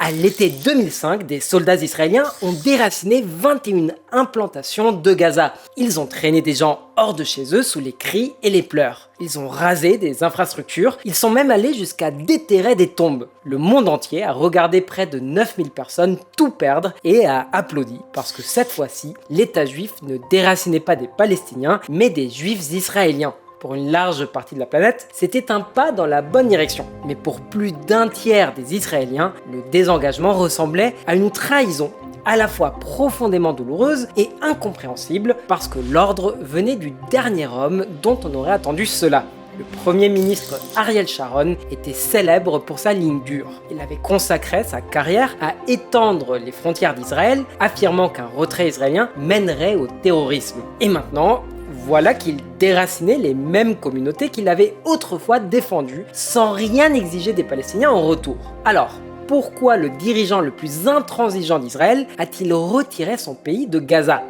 À l'été 2005, des soldats israéliens ont déraciné 21 implantations de Gaza. Ils ont traîné des gens hors de chez eux sous les cris et les pleurs. Ils ont rasé des infrastructures, ils sont même allés jusqu'à déterrer des tombes. Le monde entier a regardé près de 9000 personnes tout perdre et a applaudi parce que cette fois-ci, l'État juif ne déracinait pas des Palestiniens mais des Juifs israéliens. Pour une large partie de la planète, c'était un pas dans la bonne direction. Mais pour plus d'un tiers des Israéliens, le désengagement ressemblait à une trahison, à la fois profondément douloureuse et incompréhensible, parce que l'ordre venait du dernier homme dont on aurait attendu cela. Le premier ministre Ariel Sharon était célèbre pour sa ligne dure. Il avait consacré sa carrière à étendre les frontières d'Israël, affirmant qu'un retrait israélien mènerait au terrorisme. Et maintenant, voilà qu'il déracinait les mêmes communautés qu'il avait autrefois défendues, sans rien exiger des Palestiniens en retour. Alors, pourquoi le dirigeant le plus intransigeant d'Israël a-t-il retiré son pays de Gaza ?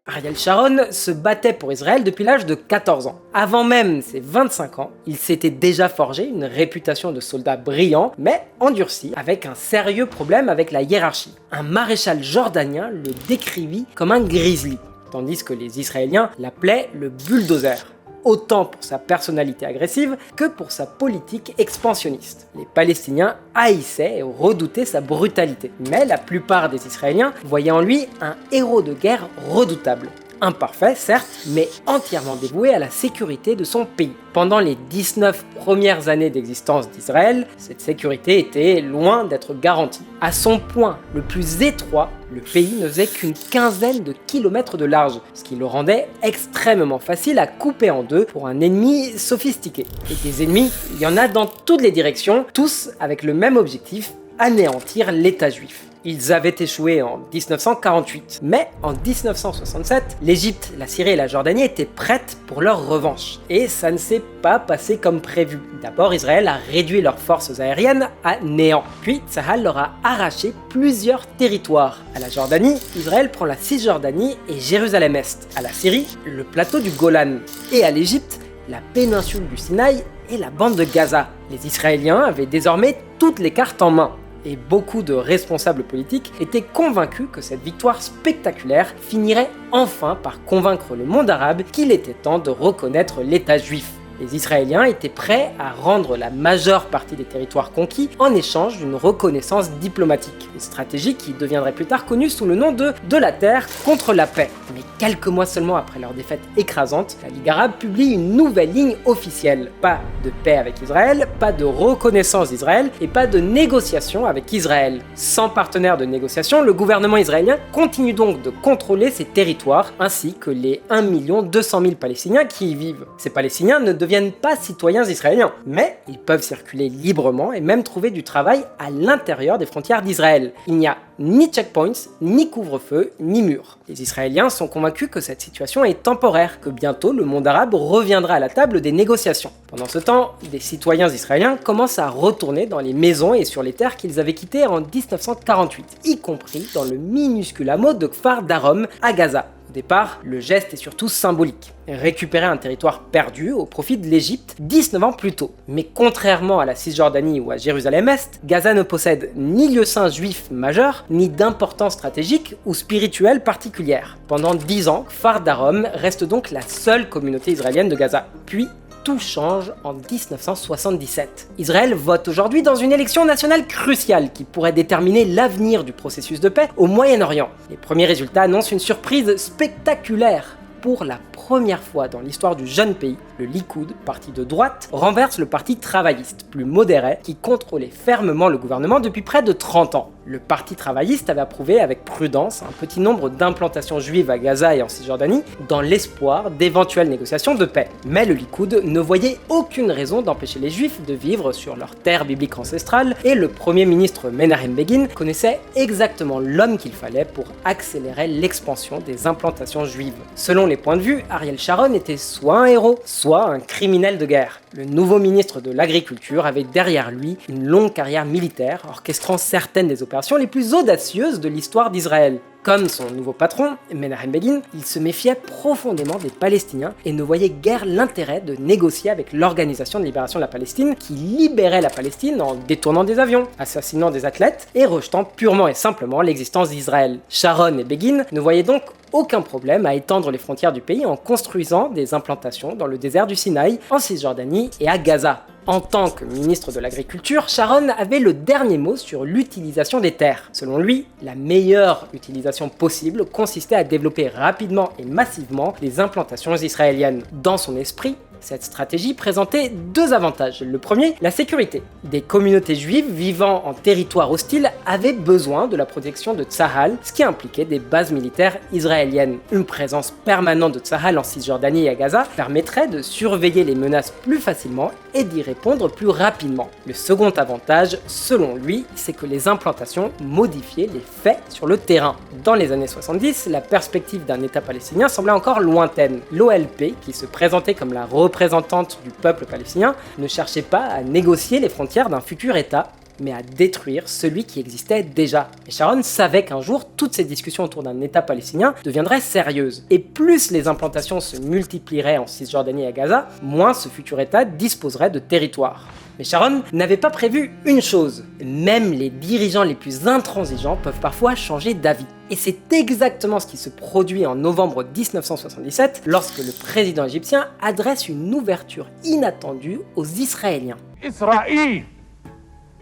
Ariel Sharon se battait pour Israël depuis l'âge de 14 ans. Avant même ses 25 ans, il s'était déjà forgé une réputation de soldat brillant, mais endurci, avec un sérieux problème avec la hiérarchie. Un maréchal jordanien le décrivit comme un grizzly, tandis que les Israéliens l'appelaient le bulldozer. Autant pour sa personnalité agressive que pour sa politique expansionniste. Les Palestiniens haïssaient et redoutaient sa brutalité, mais la plupart des Israéliens voyaient en lui un héros de guerre redoutable. Imparfait, certes, mais entièrement dévoué à la sécurité de son pays. Pendant les 19 premières années d'existence d'Israël, cette sécurité était loin d'être garantie. À son point le plus étroit, le pays ne faisait qu'une quinzaine de kilomètres de large, ce qui le rendait extrêmement facile à couper en deux pour un ennemi sophistiqué. Et des ennemis, il y en a dans toutes les directions, tous avec le même objectif, anéantir l'État juif. Ils avaient échoué en 1948, mais en 1967, l'Égypte, la Syrie et la Jordanie étaient prêtes pour leur revanche. Et ça ne s'est pas passé comme prévu. D'abord, Israël a réduit leurs forces aériennes à néant. Puis, Tsahal leur a arraché plusieurs territoires. À la Jordanie, Israël prend la Cisjordanie et Jérusalem-Est. À la Syrie, le plateau du Golan. Et à l'Égypte, la péninsule du Sinaï et la bande de Gaza. Les Israéliens avaient désormais toutes les cartes en main. Et beaucoup de responsables politiques étaient convaincus que cette victoire spectaculaire finirait enfin par convaincre le monde arabe qu'il était temps de reconnaître l'État juif. Les Israéliens étaient prêts à rendre la majeure partie des territoires conquis en échange d'une reconnaissance diplomatique. Une stratégie qui deviendrait plus tard connue sous le nom de la terre contre la paix. Mais quelques mois seulement après leur défaite écrasante, la Ligue arabe publie une nouvelle ligne officielle. Pas de paix avec Israël, pas de reconnaissance d'Israël et pas de négociation avec Israël. Sans partenaire de négociation, le gouvernement israélien continue donc de contrôler ces territoires ainsi que les 1 200 000 Palestiniens qui y vivent. Ces Palestiniens ne deviennent pas citoyens israéliens, mais ils peuvent circuler librement et même trouver du travail à l'intérieur des frontières d'Israël. Il n'y a ni checkpoints, ni couvre-feu, ni murs. Les Israéliens sont convaincus que cette situation est temporaire, que bientôt le monde arabe reviendra à la table des négociations. Pendant ce temps, des citoyens israéliens commencent à retourner dans les maisons et sur les terres qu'ils avaient quittées en 1948, y compris dans le minuscule hameau de Kfar Darom à Gaza. Au départ, le geste est surtout symbolique. Récupérer un territoire perdu au profit de l'Égypte 19 ans plus tôt. Mais contrairement à la Cisjordanie ou à Jérusalem-Est, Gaza ne possède ni lieu saint juif majeur, ni d'importance stratégique ou spirituelle particulière. Pendant 10 ans, Kfar Darom reste donc la seule communauté israélienne de Gaza. Puis, tout change en 1977. Israël vote aujourd'hui dans une élection nationale cruciale qui pourrait déterminer l'avenir du processus de paix au Moyen-Orient. Les premiers résultats annoncent une surprise spectaculaire. Pour la première fois dans l'histoire du jeune pays, le Likoud, parti de droite, renverse le parti travailliste, plus modéré, qui contrôlait fermement le gouvernement depuis près de 30 ans. Le parti travailliste avait approuvé avec prudence un petit nombre d'implantations juives à Gaza et en Cisjordanie, dans l'espoir d'éventuelles négociations de paix. Mais le Likoud ne voyait aucune raison d'empêcher les juifs de vivre sur leur terre biblique ancestrale, et le premier ministre Menahem Begin connaissait exactement l'homme qu'il fallait pour accélérer l'expansion des implantations juives. Selon les points de vue, Ariel Sharon était soit un héros, soit un criminel de guerre. Le nouveau ministre de l'Agriculture avait derrière lui une longue carrière militaire, orchestrant certaines des opérations les plus audacieuses de l'histoire d'Israël. Comme son nouveau patron, Menahem Begin, il se méfiait profondément des Palestiniens et ne voyait guère l'intérêt de négocier avec l'Organisation de libération de la Palestine qui libérait la Palestine en détournant des avions, assassinant des athlètes et rejetant purement et simplement l'existence d'Israël. Sharon et Begin ne voyaient donc aucun problème à étendre les frontières du pays en construisant des implantations dans le désert du Sinaï, en Cisjordanie et à Gaza. En tant que ministre de l'Agriculture, Sharon avait le dernier mot sur l'utilisation des terres. Selon lui, la meilleure utilisation possible consistait à développer rapidement et massivement les implantations israéliennes. Dans son esprit, cette stratégie présentait deux avantages. Le premier, la sécurité. Des communautés juives vivant en territoire hostile avaient besoin de la protection de Tsahal, ce qui impliquait des bases militaires israéliennes. Une présence permanente de Tsahal en Cisjordanie et à Gaza permettrait de surveiller les menaces plus facilement et d'y répondre plus rapidement. Le second avantage, selon lui, c'est que les implantations modifiaient les faits sur le terrain. Dans les années 70, la perspective d'un État palestinien semblait encore lointaine. L'OLP, qui se présentait comme la représentante du peuple palestinien, ne cherchait pas à négocier les frontières d'un futur État, mais à détruire celui qui existait déjà. Et Sharon savait qu'un jour, toutes ces discussions autour d'un État palestinien deviendraient sérieuses. Et plus les implantations se multiplieraient en Cisjordanie et à Gaza, moins ce futur État disposerait de territoire. Mais Sharon n'avait pas prévu une chose. Même les dirigeants les plus intransigeants peuvent parfois changer d'avis. Et c'est exactement ce qui se produit en novembre 1977 lorsque le président égyptien adresse une ouverture inattendue aux Israéliens. إسرائيل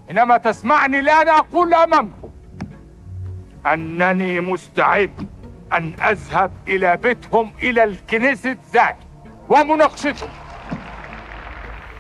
حينما تسمعني الآن أقول أمامكم أنني مستعد أن أذهب إلى بيتهم إلى الكنيسة ذاك ومناقشتهم.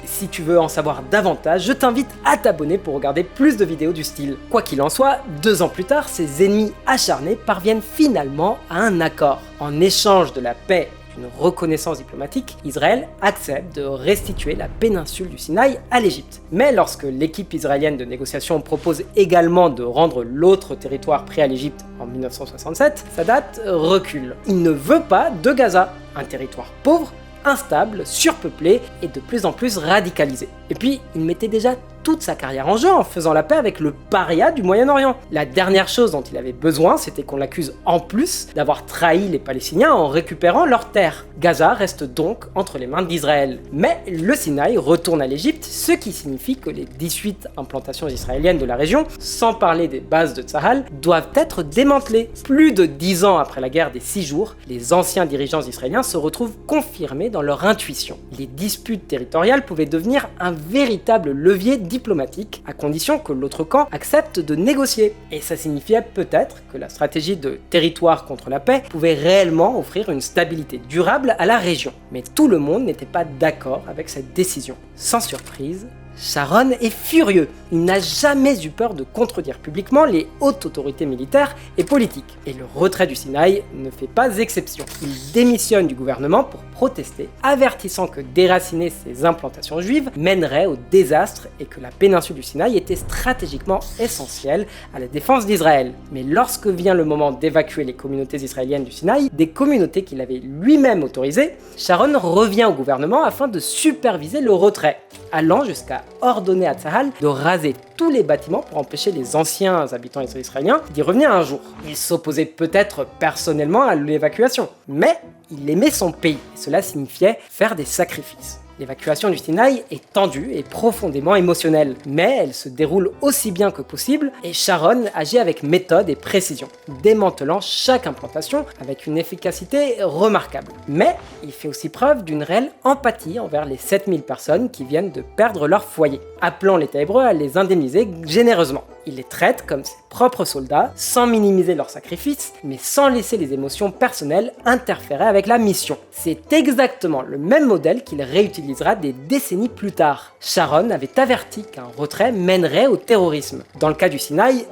Si tu veux en savoir davantage, je t'invite à t'abonner pour regarder plus de vidéos du style. Quoi qu'il en soit, 2 ans plus tard, ses ennemis acharnés parviennent finalement à un accord. En échange de la paix et d'une reconnaissance diplomatique, Israël accepte de restituer la péninsule du Sinaï à l'Égypte. Mais lorsque l'équipe israélienne de négociation propose également de rendre l'autre territoire pris à l'Égypte en 1967, Sadat recule. Il ne veut pas de Gaza, un territoire pauvre, instable, surpeuplé et de plus en plus radicalisé. Et puis, il mettait déjà toute sa carrière en jeu en faisant la paix avec le paria du Moyen-Orient. La dernière chose dont il avait besoin, c'était qu'on l'accuse en plus d'avoir trahi les Palestiniens en récupérant leurs terres. Gaza reste donc entre les mains d'Israël. Mais le Sinaï retourne à l'Égypte, ce qui signifie que les 18 implantations israéliennes de la région, sans parler des bases de Tsahal, doivent être démantelées. Plus de 10 ans après la guerre des 6 jours, les anciens dirigeants israéliens se retrouvent confirmés dans leur intuition. Les disputes territoriales pouvaient devenir un véritable levier diplomatique, à condition que l'autre camp accepte de négocier. Et ça signifiait peut-être que la stratégie de territoire contre la paix pouvait réellement offrir une stabilité durable à la région. Mais tout le monde n'était pas d'accord avec cette décision. Sans surprise, Sharon est furieux. Il n'a jamais eu peur de contredire publiquement les hautes autorités militaires et politiques. Et le retrait du Sinaï ne fait pas exception. Il démissionne du gouvernement pour protester, avertissant que déraciner ces implantations juives mènerait au désastre et que la péninsule du Sinaï était stratégiquement essentielle à la défense d'Israël. Mais lorsque vient le moment d'évacuer les communautés israéliennes du Sinaï, des communautés qu'il avait lui-même autorisées, Sharon revient au gouvernement afin de superviser le retrait, allant jusqu'à ordonner à Tsahal de raser tous les bâtiments pour empêcher les anciens habitants israéliens d'y revenir un jour. Il s'opposait peut-être personnellement à l'évacuation, mais il aimait son pays, et cela signifiait faire des sacrifices. L'évacuation du Sinaï est tendue et profondément émotionnelle, mais elle se déroule aussi bien que possible et Sharon agit avec méthode et précision, démantelant chaque implantation avec une efficacité remarquable. Mais il fait aussi preuve d'une réelle empathie envers les 7000 personnes qui viennent de perdre leur foyer, appelant l'État hébreu à les indemniser généreusement. Il les traite comme ses propres soldats, sans minimiser leurs sacrifices, mais sans laisser les émotions personnelles interférer avec la mission. C'est exactement le même modèle qu'il réutilisera des décennies plus tard. Sharon avait averti qu'un retrait mènerait au terrorisme. Dans le cas du Sinaï,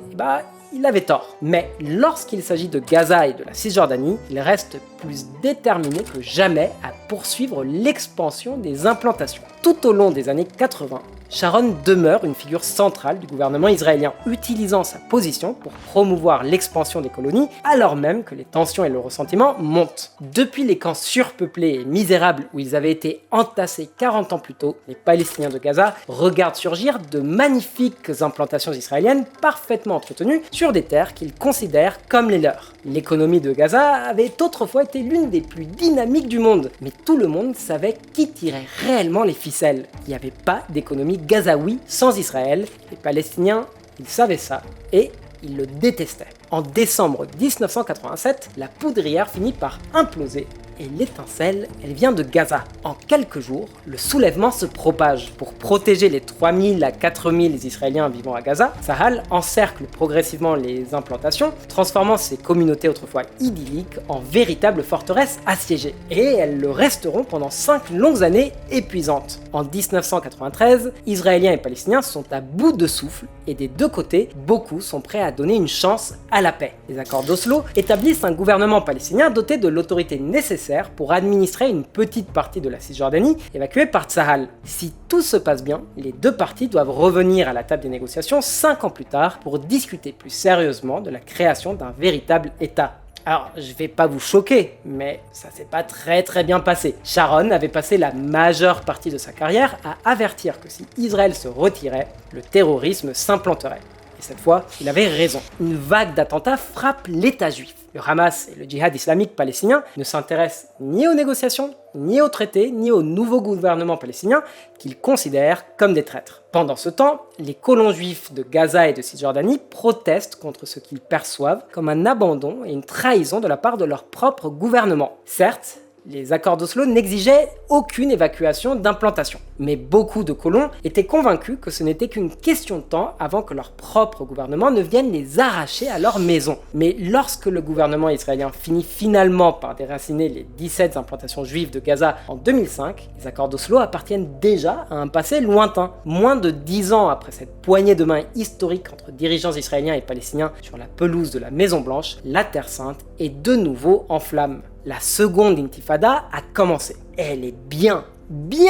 il avait tort. Mais lorsqu'il s'agit de Gaza et de la Cisjordanie, il reste plus déterminé que jamais à poursuivre l'expansion des implantations. Tout au long des années 80, Sharon demeure une figure centrale du gouvernement israélien, utilisant sa position pour promouvoir l'expansion des colonies, alors même que les tensions et le ressentiment montent. Depuis les camps surpeuplés et misérables où ils avaient été entassés 40 ans plus tôt, les Palestiniens de Gaza regardent surgir de magnifiques implantations israéliennes parfaitement entretenues sur des terres qu'ils considèrent comme les leurs. L'économie de Gaza avait autrefois été l'une des plus dynamiques du monde, mais tout le monde savait qui tirait réellement les ficelles. Il n'y avait pas d'économie gazaoui sans Israël. Les Palestiniens, ils savaient ça et ils le détestaient. En décembre 1987, la poudrière finit par imploser et l'étincelle, elle vient de Gaza. En quelques jours, le soulèvement se propage. Pour protéger les 3000 à 4000 Israéliens vivant à Gaza, Tsahal encercle progressivement les implantations, transformant ces communautés autrefois idylliques en véritables forteresses assiégées. Et elles le resteront pendant 5 longues années épuisantes. En 1993, Israéliens et Palestiniens sont à bout de souffle et des deux côtés, beaucoup sont prêts à donner une chance à la paix. Les accords d'Oslo établissent un gouvernement palestinien doté de l'autorité nécessaire pour administrer une petite partie de la Cisjordanie évacuée par Tsahal. Si tout se passe bien, les deux parties doivent revenir à la table des négociations 5 ans plus tard pour discuter plus sérieusement de la création d'un véritable État. Alors, je vais pas vous choquer, mais ça s'est pas très bien passé. Sharon avait passé la majeure partie de sa carrière à avertir que si Israël se retirait, le terrorisme s'implanterait. Et cette fois, il avait raison. Une vague d'attentats frappe l'État juif. Le Hamas et le djihad islamique palestinien ne s'intéressent ni aux négociations, ni aux traités, ni au nouveau gouvernement palestinien qu'ils considèrent comme des traîtres. Pendant ce temps, les colons juifs de Gaza et de Cisjordanie protestent contre ce qu'ils perçoivent comme un abandon et une trahison de la part de leur propre gouvernement. Certes, les accords d'Oslo n'exigeaient aucune évacuation d'implantation. Mais beaucoup de colons étaient convaincus que ce n'était qu'une question de temps avant que leur propre gouvernement ne vienne les arracher à leur maison. Mais lorsque le gouvernement israélien finit finalement par déraciner les 17 implantations juives de Gaza en 2005, les accords d'Oslo appartiennent déjà à un passé lointain. Moins de 10 ans après cette poignée de main historique entre dirigeants israéliens et palestiniens sur la pelouse de la Maison Blanche, la Terre Sainte est de nouveau en flammes. La seconde intifada a commencé. Elle est bien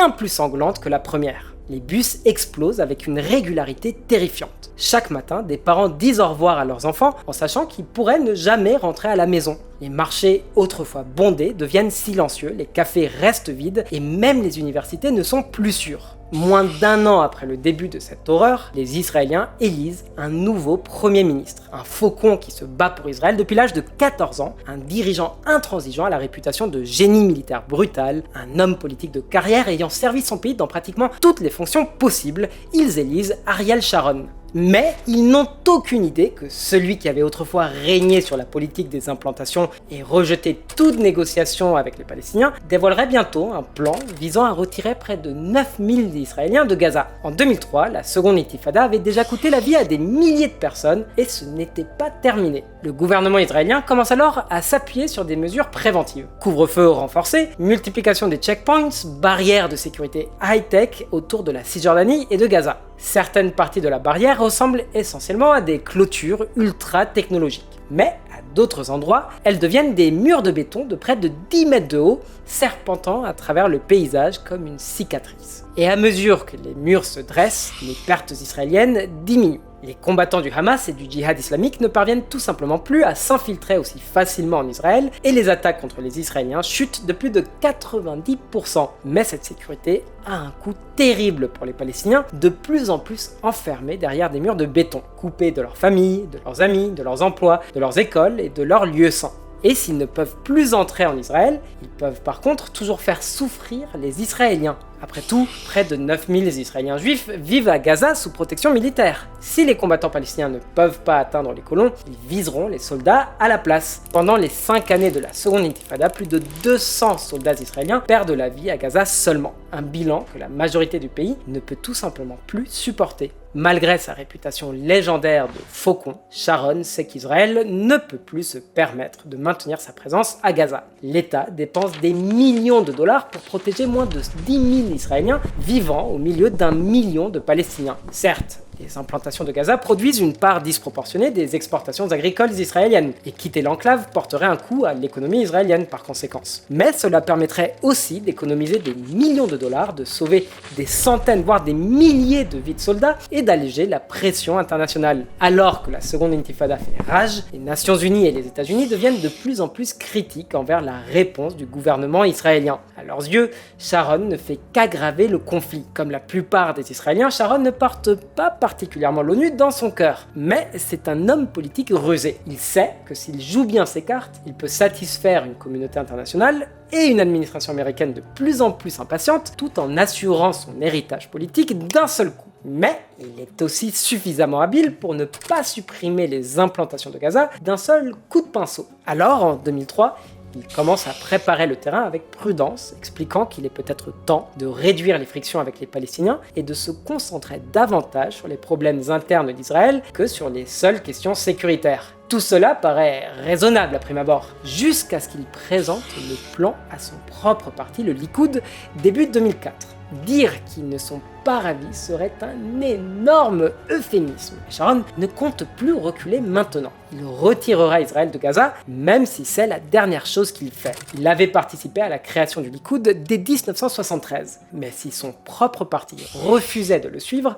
plus sanglante que la première. Les bus explosent avec une régularité terrifiante. Chaque matin, des parents disent au revoir à leurs enfants en sachant qu'ils pourraient ne jamais rentrer à la maison. Les marchés, autrefois bondés, deviennent silencieux, les cafés restent vides et même les universités ne sont plus sûres. Moins d'1 an après le début de cette horreur, les Israéliens élisent un nouveau Premier ministre. Un faucon qui se bat pour Israël depuis l'âge de 14 ans, un dirigeant intransigeant à la réputation de génie militaire brutal, un homme politique de carrière ayant servi son pays dans pratiquement toutes les fonctions possibles, ils élisent Ariel Sharon. Mais ils n'ont aucune idée que celui qui avait autrefois régné sur la politique des implantations et rejeté toute négociation avec les Palestiniens dévoilerait bientôt un plan visant à retirer près de 9000 Israéliens de Gaza. En 2003, la seconde intifada avait déjà coûté la vie à des milliers de personnes et ce n'était pas terminé. Le gouvernement israélien commence alors à s'appuyer sur des mesures préventives. Couvre-feu renforcé, multiplication des checkpoints, barrières de sécurité high-tech autour de la Cisjordanie et de Gaza. Certaines parties de la barrière ressemblent essentiellement à des clôtures ultra technologiques. Mais à d'autres endroits, elles deviennent des murs de béton de près de 10 mètres de haut, serpentant à travers le paysage comme une cicatrice. Et à mesure que les murs se dressent, les pertes israéliennes diminuent. Les combattants du Hamas et du djihad islamique ne parviennent tout simplement plus à s'infiltrer aussi facilement en Israël et les attaques contre les Israéliens chutent de plus de 90%. Mais cette sécurité a un coût terrible pour les Palestiniens, de plus en plus enfermés derrière des murs de béton, coupés de leurs familles, de leurs amis, de leurs emplois, de leurs écoles et de leurs lieux saints. Et s'ils ne peuvent plus entrer en Israël, ils peuvent par contre toujours faire souffrir les Israéliens. Après tout, près de 9000 Israéliens juifs vivent à Gaza sous protection militaire. Si les combattants palestiniens ne peuvent pas atteindre les colons, ils viseront les soldats à la place. Pendant les 5 années de la seconde intifada, plus de 200 soldats israéliens perdent la vie à Gaza seulement. Un bilan que la majorité du pays ne peut tout simplement plus supporter. Malgré sa réputation légendaire de faucon, Sharon sait qu'Israël ne peut plus se permettre de maintenir sa présence à Gaza. L'État dépense des millions de dollars pour protéger moins de 10 000 Israéliens vivant au milieu d'1 million de Palestiniens. Certes, Les implantations de Gaza produisent une part disproportionnée des exportations agricoles israéliennes, et quitter l'enclave porterait un coût à l'économie israélienne par conséquence. Mais cela permettrait aussi d'économiser des millions de dollars, de sauver des centaines voire des milliers de vies de soldats et d'alléger la pression internationale. Alors que la seconde intifada fait rage, les Nations Unies et les États-Unis deviennent de plus en plus critiques envers la réponse du gouvernement israélien. À leurs yeux, Sharon ne fait qu'aggraver le conflit. Comme la plupart des Israéliens, Sharon ne porte pas particulièrement l'ONU dans son cœur. Mais c'est un homme politique rusé. Il sait que s'il joue bien ses cartes, il peut satisfaire une communauté internationale et une administration américaine de plus en plus impatiente, tout en assurant son héritage politique d'un seul coup. Mais il est aussi suffisamment habile pour ne pas supprimer les implantations de Gaza d'un seul coup de pinceau. Alors, en 2003, il commence à préparer le terrain avec prudence, expliquant qu'il est peut-être temps de réduire les frictions avec les Palestiniens et de se concentrer davantage sur les problèmes internes d'Israël que sur les seules questions sécuritaires. Tout cela paraît raisonnable à prime abord, jusqu'à ce qu'il présente le plan à son propre parti, le Likoud, début 2004. Dire qu'ils ne sont pas ravis serait un énorme euphémisme. Sharon ne compte plus reculer maintenant. Il retirera Israël de Gaza, même si c'est la dernière chose qu'il fait. Il avait participé à la création du Likoud dès 1973. Mais si son propre parti refusait de le suivre,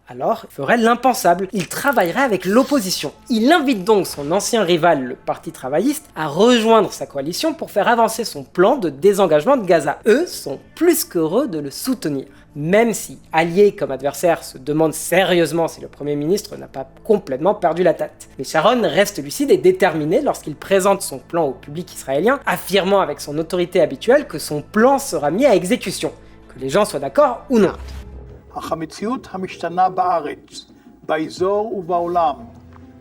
alors il ferait l'impensable. Il travaillerait avec l'opposition. Il invite donc son ancien rival, le Parti travailliste, à rejoindre sa coalition pour faire avancer son plan de désengagement de Gaza. Eux sont plus qu'heureux de le soutenir. Même si, alliés comme adversaires, se demandent sérieusement si le Premier ministre n'a pas complètement perdu la tête. Mais Sharon reste lucide et déterminé lorsqu'il présente son plan au public israélien, affirmant avec son autorité habituelle que son plan sera mis à exécution, que les gens soient d'accord ou non. המציאות המשתנה בארץ, באזור ובעולם,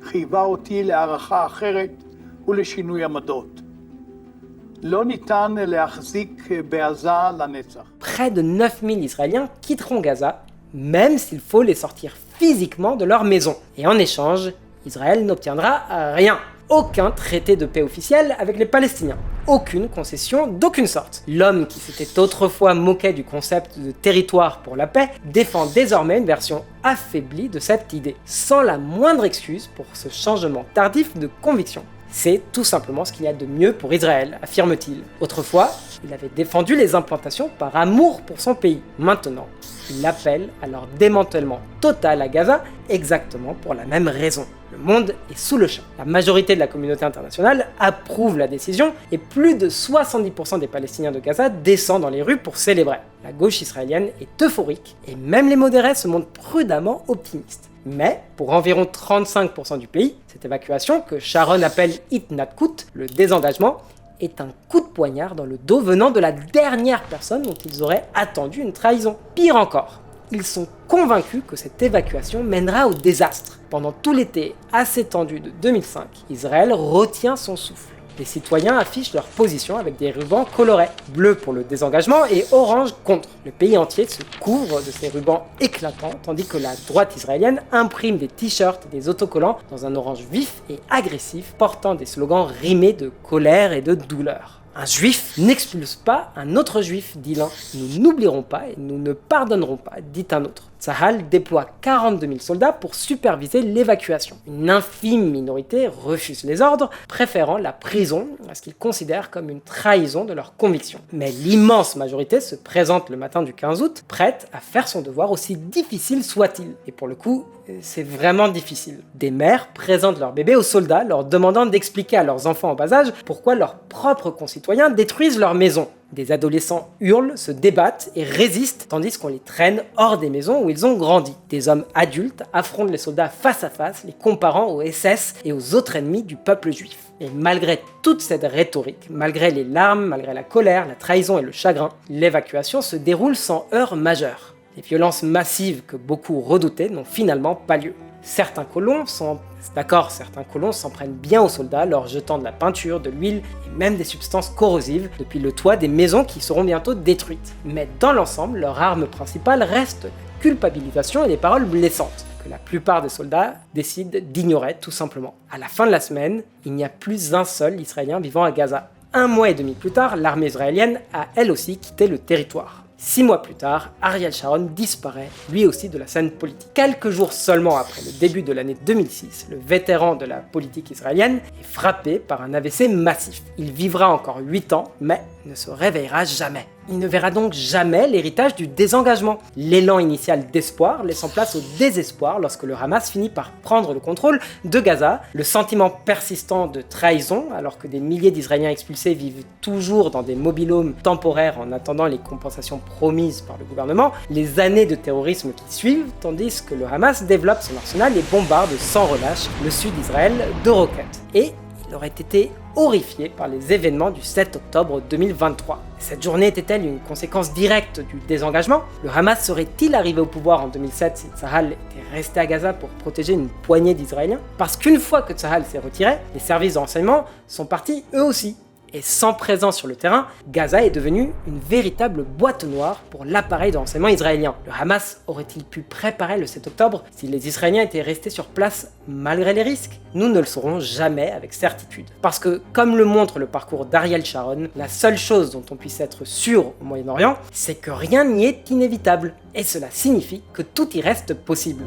חייבה אותי להערכה אחרת ולשינוי עמדות. לא ניתן להחזיק בעזה לנצח. Près de 9000 Israéliens quitteront Gaza, même s'il faut les sortir physiquement de leur maison. Et en échange, Israël n'obtiendra rien. Aucun traité de paix officiel avec les Palestiniens. Aucune concession d'aucune sorte. L'homme qui s'était autrefois moqué du concept de territoire pour la paix défend désormais une version affaiblie de cette idée, sans la moindre excuse pour ce changement tardif de conviction. C'est tout simplement ce qu'il y a de mieux pour Israël, affirme-t-il. Autrefois, il avait défendu les implantations par amour pour son pays. Maintenant, il appelle à leur démantèlement total à Gaza, exactement pour la même raison. Le monde est sous le choc. La majorité de la communauté internationale approuve la décision et plus de 70% des Palestiniens de Gaza descendent dans les rues pour célébrer. La gauche israélienne est euphorique et même les modérés se montrent prudemment optimistes. Mais pour environ 35% du pays, cette évacuation, que Sharon appelle Itnatkut, le désengagement, est un coup de poignard dans le dos venant de la dernière personne dont ils auraient attendu une trahison. Pire encore, ils sont convaincus que cette évacuation mènera au désastre. Pendant tout l'été assez tendu de 2005, Israël retient son souffle. Les citoyens affichent leur position avec des rubans colorés, bleu pour le désengagement et orange contre. Le pays entier se couvre de ces rubans éclatants, tandis que la droite israélienne imprime des t-shirts et des autocollants dans un orange vif et agressif, portant des slogans rimés de colère et de douleur. Un juif n'expulse pas un autre juif, dit l'un. Nous n'oublierons pas et nous ne pardonnerons pas, dit un autre. Tsahal déploie 42 000 soldats pour superviser l'évacuation. Une infime minorité refuse les ordres, préférant la prison à ce qu'ils considèrent comme une trahison de leurs convictions. Mais l'immense majorité se présente le matin du 15 août, prête à faire son devoir aussi difficile soit-il. Et pour le coup, c'est vraiment difficile. Des mères présentent leurs bébés aux soldats, leur demandant d'expliquer à leurs enfants en bas âge pourquoi leurs propres concitoyens détruisent leur maison. Des adolescents hurlent, se débattent et résistent, tandis qu'on les traîne hors des maisons où ils ont grandi. Des hommes adultes affrontent les soldats face à face, les comparant aux SS et aux autres ennemis du peuple juif. Et malgré toute cette rhétorique, malgré les larmes, malgré la colère, la trahison et le chagrin, l'évacuation se déroule sans heurts majeurs. Les violences massives que beaucoup redoutaient n'ont finalement pas lieu. Certains colons s'en prennent bien aux soldats, leur jetant de la peinture, de l'huile et même des substances corrosives depuis le toit des maisons qui seront bientôt détruites. Mais dans l'ensemble, leur arme principale reste la culpabilisation et les paroles blessantes, que la plupart des soldats décident d'ignorer tout simplement. À la fin de la semaine, il n'y a plus un seul Israélien vivant à Gaza. 1 mois et demi plus tard, l'armée israélienne a elle aussi quitté le territoire. 6 mois plus tard, Ariel Sharon disparaît lui aussi de la scène politique. Quelques jours seulement après le début de l'année 2006, le vétéran de la politique israélienne est frappé par un AVC massif. Il vivra encore 8 ans, mais ne se réveillera jamais. Il ne verra donc jamais l'héritage du désengagement. L'élan initial d'espoir laissant place au désespoir lorsque le Hamas finit par prendre le contrôle de Gaza, le sentiment persistant de trahison alors que des milliers d'Israéliens expulsés vivent toujours dans des mobil-homes temporaires en attendant les compensations promises par le gouvernement, les années de terrorisme qui suivent, tandis que le Hamas développe son arsenal et bombarde sans relâche le sud d'Israël de roquettes. Et il aurait été horrifié par les événements du 7 octobre 2023. Cette journée était-elle une conséquence directe du désengagement? Le Hamas serait-il arrivé au pouvoir en 2007 si Tsahal était resté à Gaza pour protéger une poignée d'Israéliens? Parce qu'une fois que Tsahal s'est retiré, les services de renseignement sont partis eux aussi. Et sans présence sur le terrain, Gaza est devenue une véritable boîte noire pour l'appareil de renseignement israélien. Le Hamas aurait-il pu préparer le 7 octobre si les Israéliens étaient restés sur place malgré les risques? Nous ne le saurons jamais avec certitude. Parce que, comme le montre le parcours d'Ariel Sharon, la seule chose dont on puisse être sûr au Moyen-Orient, c'est que rien n'y est inévitable. Et cela signifie que tout y reste possible.